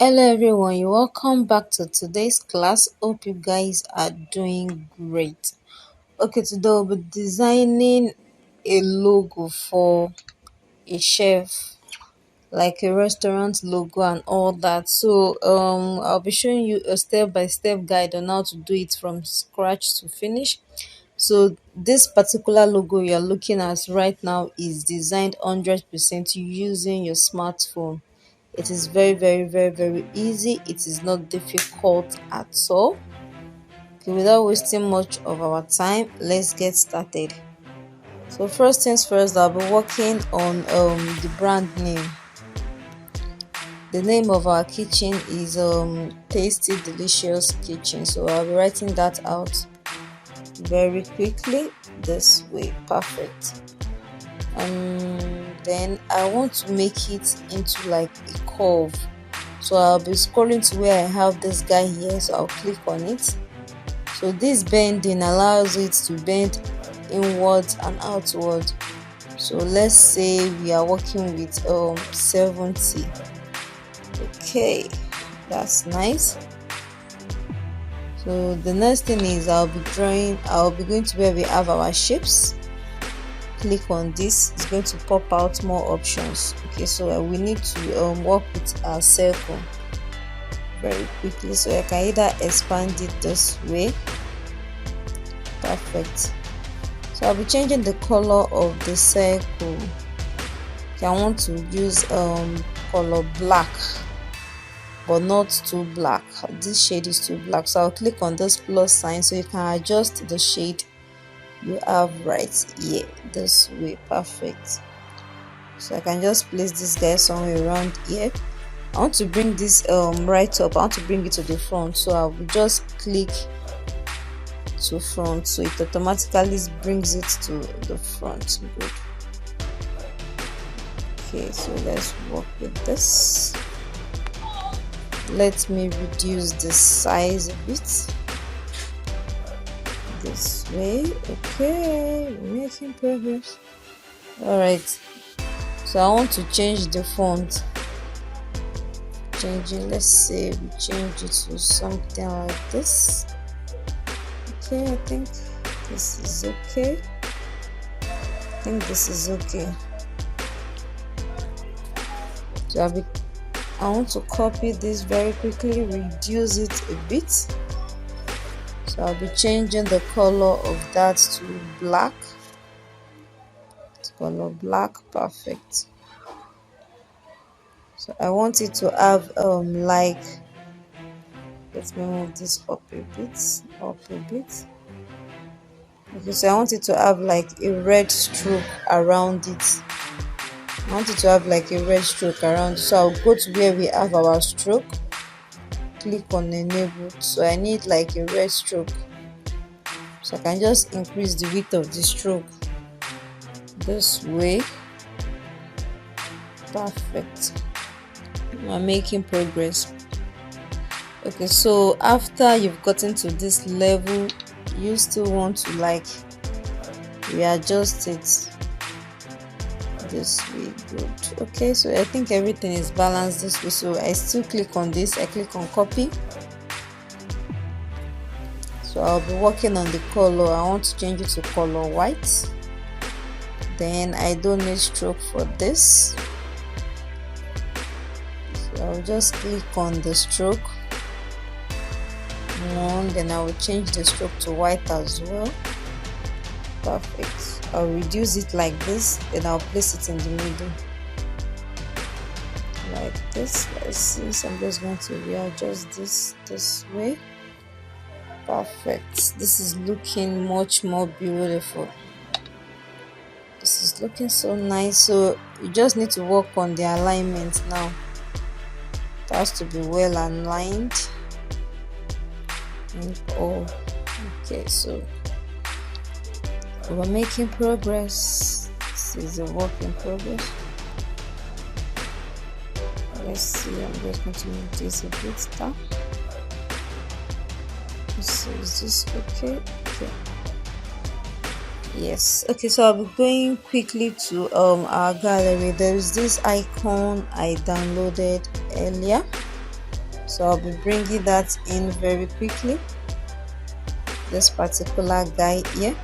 Hello everyone, you're welcome back to today's class. Hope you guys are doing great. Okay, today we'll be designing a logo for a chef, like a restaurant logo and all that. So I'll be showing you a step-by-step guide on how to do it from scratch to finish. So this particular logo you're looking at right now is designed 100% using your smartphone. It is very easy. It is not difficult at all. Okay, without wasting much of our time, let's get started. So first things first, I'll be working on the brand name. The name of our kitchen is Tasty Delicious Kitchen. So I'll be writing that out very quickly this way. Perfect. Then I want to make it into like a curve, so I'll be scrolling to where I have this guy here, so I'll click on it. So this bending allows it to bend inwards and outward. So let's say we are working with 70. Okay, that's nice. So the next thing is I'll be going to where we have our shapes. Click on this, it's going to pop out more options. Okay, so we need to work with our circle very quickly, so I can either expand it this way. Perfect. So I'll be changing the color of the circle. Okay, I want to use color black, but not too black. This shade is too black, so I'll click on this plus sign so you can adjust the shade you have right here this way. Perfect. So I can just place this guy somewhere around here. I want to bring this right up. I want to bring it to the front, so I will just click to front, so it automatically brings it to the front. Good. Okay, so let's work with this. Let me reduce the size a bit this way. Okay, we're making progress. All right, so I want to change the font. Let's say we change it to something like this. Okay, I think this is okay. So I want to copy this very quickly, reduce it a bit. So I'll be changing the color of that to black. Color black. Perfect. So I want it to have like, let me move this up a bit. Okay, so I want it to have like a red stroke around it. So I'll go to where we have our stroke, click on enable. So I need like a red stroke, so I can just increase the width of the stroke this way. Perfect. I'm making progress. Okay, so after you've gotten to this level, you still want to like readjust it this way. Good. Okay, so I think everything is balanced this way, so I still click on this. I click on copy. So I'll be working on the color. I want to change it to color white. Then I don't need stroke for this, so I'll just click on the stroke. Then I will change the stroke to white as well. Perfect. I'll reduce it like this, then I'll place it in the middle like this. Let's see, so I'm just going to readjust this way. Perfect. This is looking much more beautiful. This is looking so nice. So you just need to work on the alignment now. It has to be well aligned. Okay, so we're making progress. This is a work in progress. Let's see, I'm just going to move this a bit down. So is this okay? Yes. Okay, so I'll be going quickly to our gallery. There is this icon I downloaded earlier. So I'll be bringing that in very quickly, this particular guy here.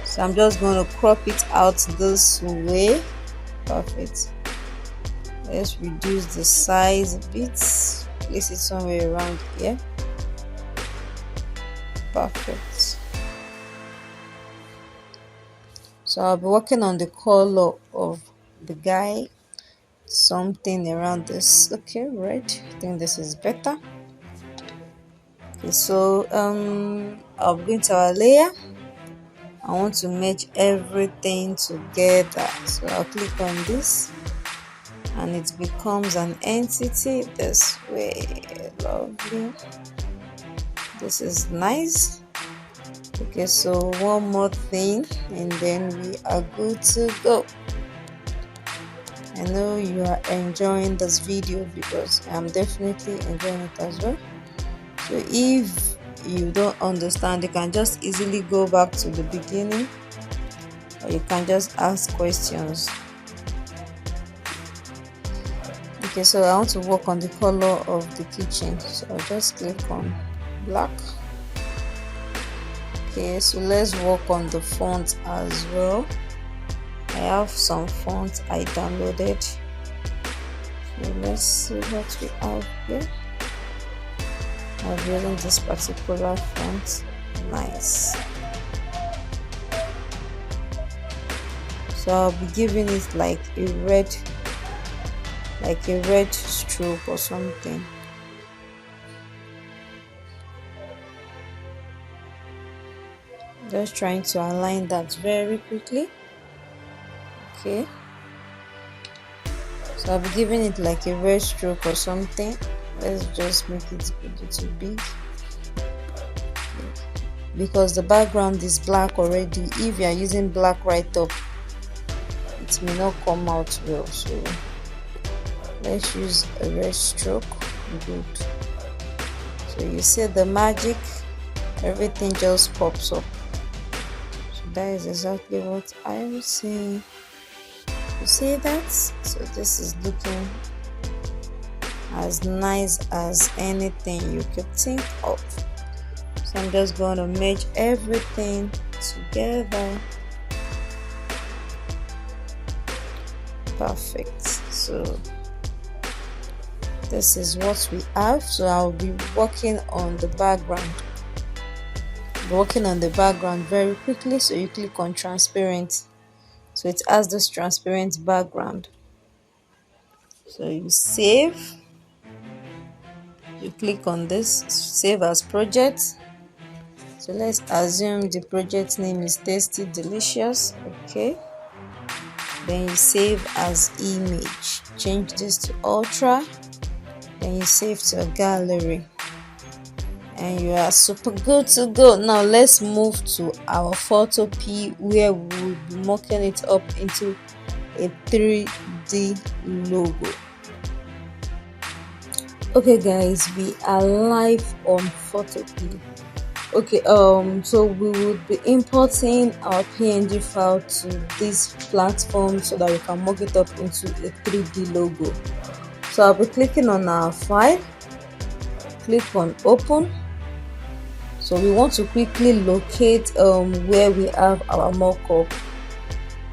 So I'm just going to crop it out this way. Perfect. Let's reduce the size a bit, place it somewhere around here. Perfect. So I'll be working on the color of the guy, something around this. Okay, red. I think this is better. Okay, so I'll go into our layer. I want to merge everything together, so I'll click on this and it becomes an entity this way. Lovely. This is nice. Okay, so one more thing and then we are good to go. I know you are enjoying this video because I'm definitely enjoying it as well. So if you don't understand, you can just easily go back to the beginning, or you can just ask questions. Okay, so I want to work on the color of the kitchen, so I'll just click on black. Okay, so let's work on the font as well. I have some fonts I downloaded, so let's see what we have here. I'm using this particular font. Nice. So I'll be giving it like a red stroke or something. Just trying to align that very quickly. Okay, so I'll be giving it like a red stroke or something. Let's just make it a little big because the background is black already. If you are using black right up, it may not come out well, so let's use a red stroke. Good. So you see the magic, everything just pops up. So that is exactly what I am saying. You see that? So this is looking as nice as anything you could think of. So I'm just going to merge everything together. Perfect. So this is what we have. So I'll be working on the background. Very quickly. So you click on transparent. So it has this transparent background. So you save. You click on this, save as project. So let's assume the project name is Tasty Delicious. Okay, then you save as image, change this to ultra, then you save to a gallery, and you are super good to go. Now let's move to our photo P, where we will be mocking it up into a 3D logo. Okay guys, we are live on Photopea. Okay, so we would be importing our PNG file to this platform so that we can mock it up into a 3D logo. So I'll be clicking on our file, click on open. So we want to quickly locate where we have our mockup.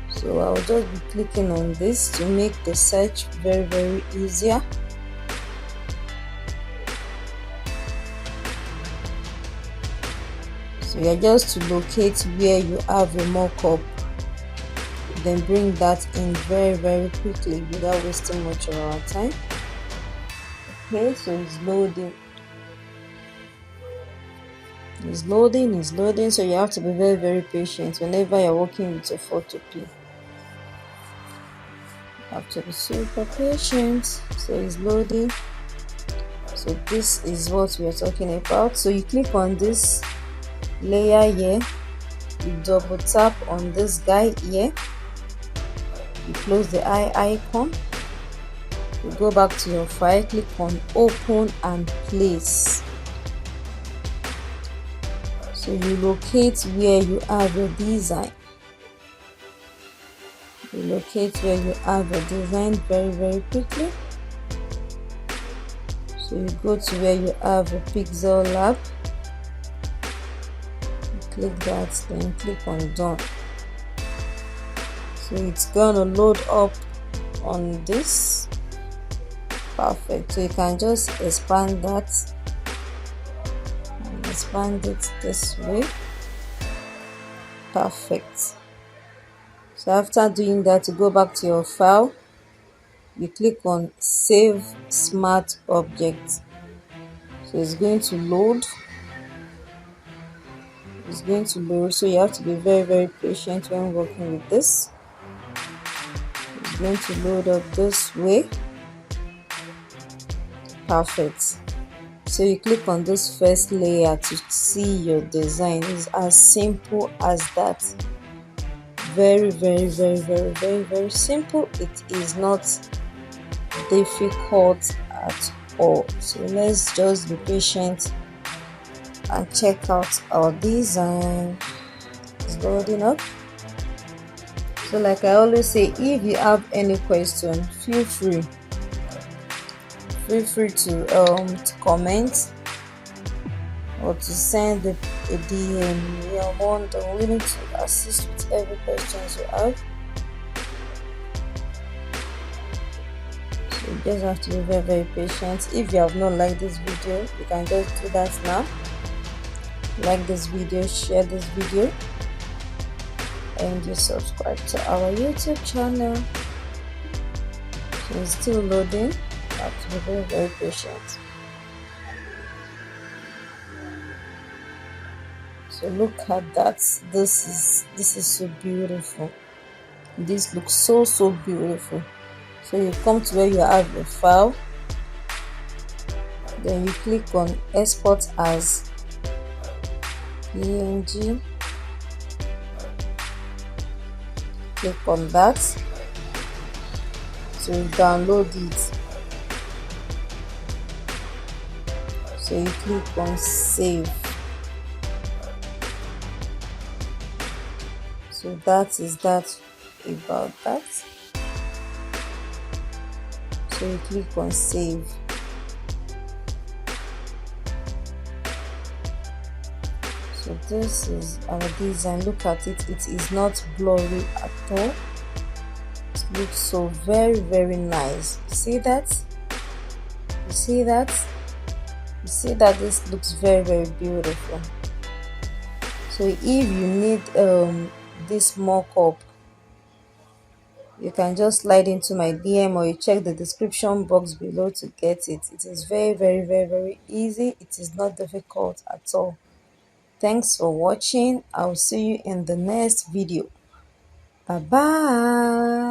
So I'll just be clicking on this to make the search very easier. So you're just to locate where you have a mockup, then bring that in very quickly without wasting much of our time. Okay, so it's loading. It's loading, so you have to be very patient whenever you're working with your Photopea. You have to be super patient. So it's loading. So this is what we are talking about. So you click on this layer here, you double tap on this guy here, you close the eye icon, you go back to your file, click on open and place. So you locate where you have your design. You locate where you have your design very quickly. So you go to where you have a pixel lab, click that, then click on done. So it's gonna load up on this. Perfect. So you can just expand that and expand it this way. Perfect. So after doing that, you go back to your file, you click on save smart object. So it's going to load. It's going to load, so you have to be very patient when working with this. It's going to load up this way. Perfect. So you click on this first layer to see your design. It's as simple as that. Very simple. It is not difficult at all. So let's just be patient and check out our design. It's loading up. So like I always say, if you have any question, feel free to comment or to send a DM. We are more than willing to assist with every question you have. So you just have to be very patient. If you have not liked this video, you can just do that now. Like this video, share this video, and you subscribe to our YouTube channel. So it's still loading. You have to be very patient. So look at that. This is so beautiful. This looks so beautiful. So you come to where you have your file, then you click on export as PNG. Click on that to download it. So you click on save. So that is that about that. So you click on save. So this is our design. Look at it. It is not blurry at all. It looks so very nice. You see that? You see that? You see that this looks very beautiful. So if you need this mock-up, you can just slide into my DM or you check the description box below to get it. It is very easy. It is not difficult at all. Thanks for watching. I'll see you in the next video. Bye bye.